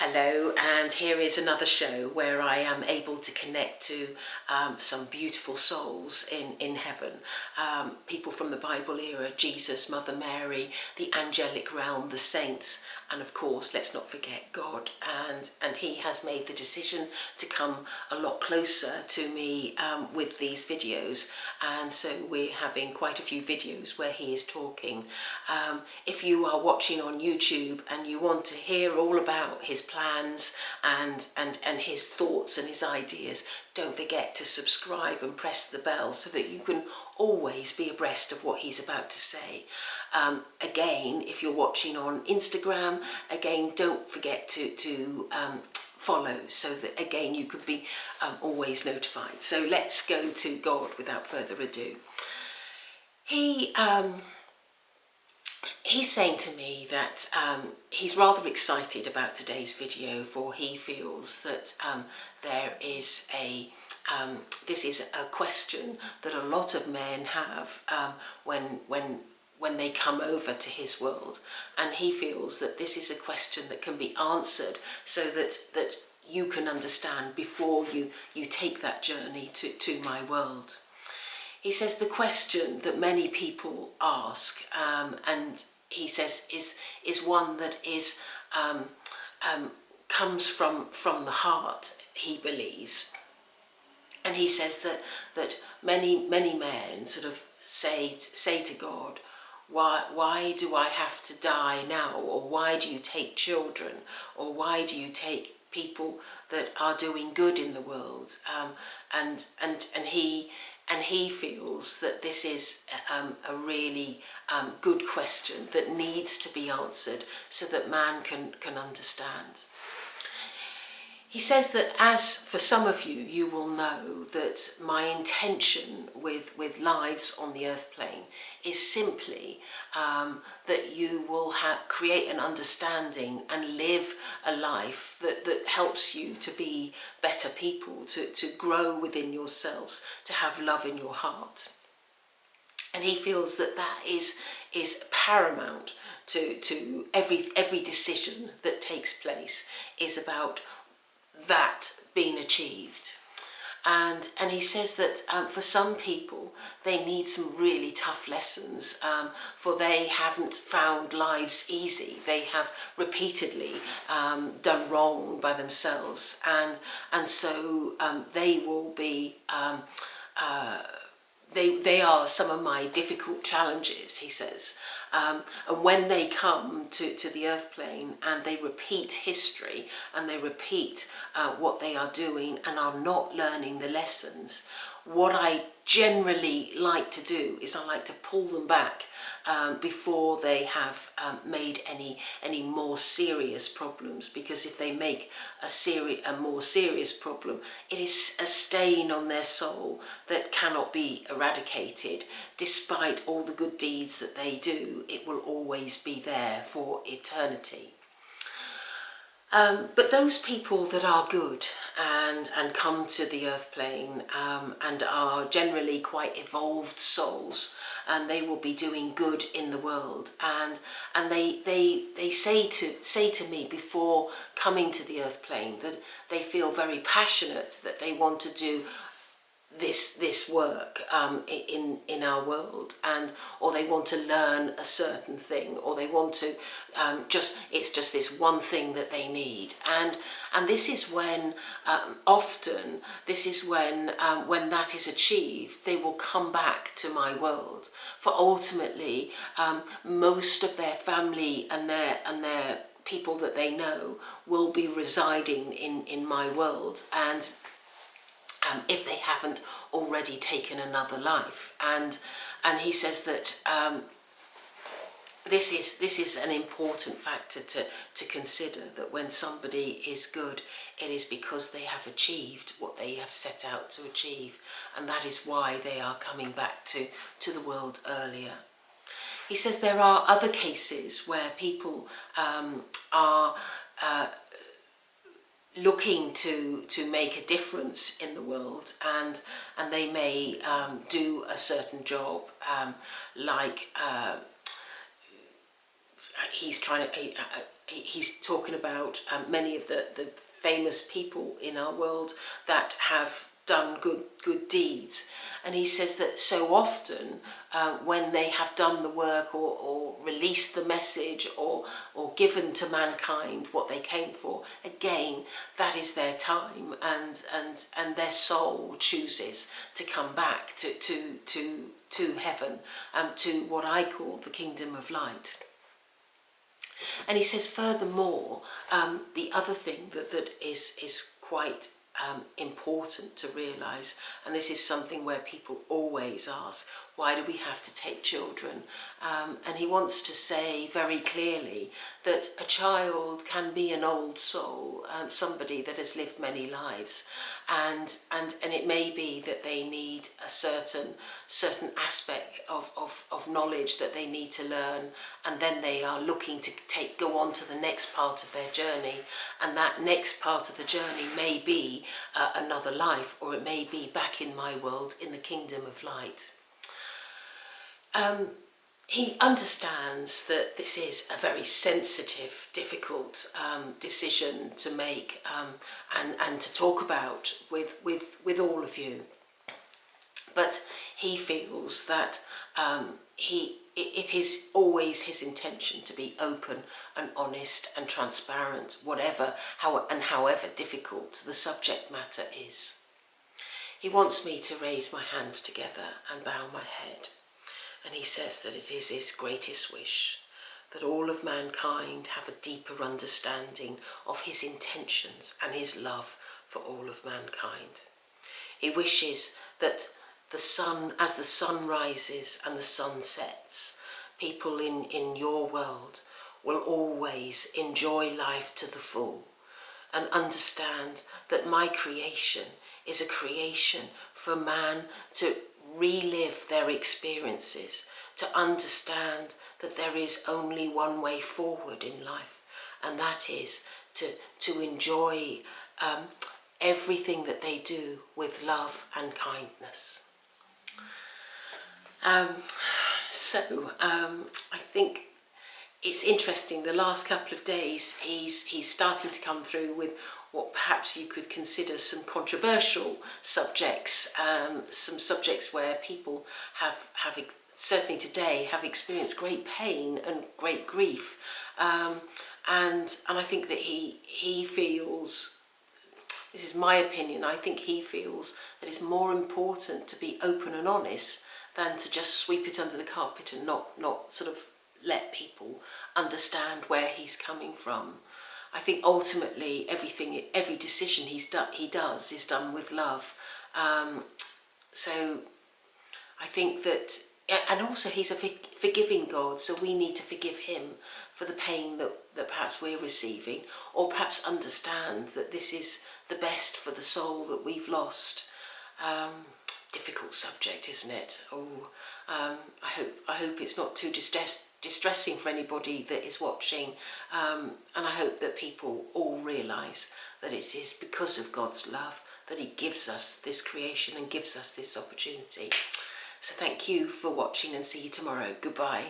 Hello, and here is another show where I am able to connect to some beautiful souls in heaven. People from the Bible era, Jesus, Mother Mary, the angelic realm, the saints, and of course, let's not forget God. And he has made the decision to come a lot closer to me with these videos. And so we're having quite a few videos where he is talking. If you are watching on YouTube and you want to hear all about his plans and his thoughts and his ideas, don't forget to subscribe and press the bell so that you can always be abreast of what he's about to say. Again, if you're watching on Instagram, again, don't forget to follow so that again you could be always notified. So let's go to God without further ado. He's saying to me that he's rather excited about today's video, for he feels that there is this is a question that a lot of men have when they come over to his world, and he feels that this is a question that can be answered so that you can understand before you take that journey to my world. He says the question that many people ask, and he says is one that is comes from the heart, he believes. And he says that many men sort of say to God, why do I have to die now? Or why do you take children? Or why do you take people that are doing good in the world? And he feels that this is a really good question that needs to be answered so that man can understand. He says that as for some of you, you will know that my intention with lives on the earth plane is simply that you will create an understanding and live a life that helps you to be better people, to grow within yourselves, to have love in your heart. And he feels that is paramount to every decision that takes place is about that being achieved. And he says that for some people they need some really tough lessons, for they haven't found lives easy. They have repeatedly done wrong by themselves, and so they will be they are some of my difficult challenges, he says. And when they come to the earth plane and they repeat history and they repeat what they are doing and are not learning the lessons, what I generally like to do is I like to pull them back before they have made any more serious problems, because if they make a more serious problem, it is a stain on their soul that cannot be eradicated. Despite all the good deeds that they do, it will always be there for eternity. But those people that are good and come to the earth plane and are generally quite evolved souls, and they will be doing good in the world, and they say to me before coming to the earth plane that they feel very passionate that they want to do this work in our world, or they want to learn a certain thing, or they want to it's just this one thing that they need, and this is when often this is when that is achieved, they will come back to my world, for ultimately most of their family and their people that they know will be residing in my world, and if they haven't already taken another life. And he says that this is an important factor to consider, that when somebody is good, it is because they have achieved what they have set out to achieve, and that is why they are coming back to the world earlier. He says there are other cases where people are looking to make a difference in the world, and they may do a certain job, like he's trying to he's talking about many of the famous people in our world that have done good deeds, and he says that so often when they have done the work or released the message or given to mankind what they came for, again that is their time, and their soul chooses to come back to heaven, to what I call the kingdom of light. And he says, furthermore, the other thing that is quite important to realise, and this is something where people always ask, why do we have to take children? And he wants to say very clearly that a child can be an old soul, somebody that has lived many lives, and it may be that they need a certain aspect of knowledge that they need to learn, and then they are looking to go on to the next part of their journey, and that next part of the journey may be another life, or it may be back in my world in the kingdom of light. He understands that this is a very sensitive, difficult decision to make, and to talk about with all of you. But he feels that it is always his intention to be open and honest and transparent, however difficult the subject matter is. He wants me to raise my hands together and bow my head. And he says that it is his greatest wish that all of mankind have a deeper understanding of his intentions and his love for all of mankind. He wishes that as the sun rises and the sun sets, people in your world will always enjoy life to the full and understand that my creation is a creation for man to relive their experiences, to understand that there is only one way forward in life, and that is to enjoy everything that they do with love and kindness. I think it's interesting, the last couple of days he's starting to come through with what perhaps you could consider some controversial subjects, some subjects where people have certainly today have experienced great pain and great grief, and I think that he feels, this is my opinion, I think he feels that it's more important to be open and honest than to just sweep it under the carpet and not sort of let people understand where he's coming from. I think ultimately every decision he does is done with love. So I think that, and also he's a forgiving God, so we need to forgive him for the pain that perhaps we're receiving, or perhaps understand that this is the best for the soul that we've lost. Difficult subject, isn't it? I hope it's not too distressing for anybody that is watching, and I hope that people all realise that it is because of God's love that he gives us this creation and gives us this opportunity. So thank you for watching, and see you tomorrow. Goodbye.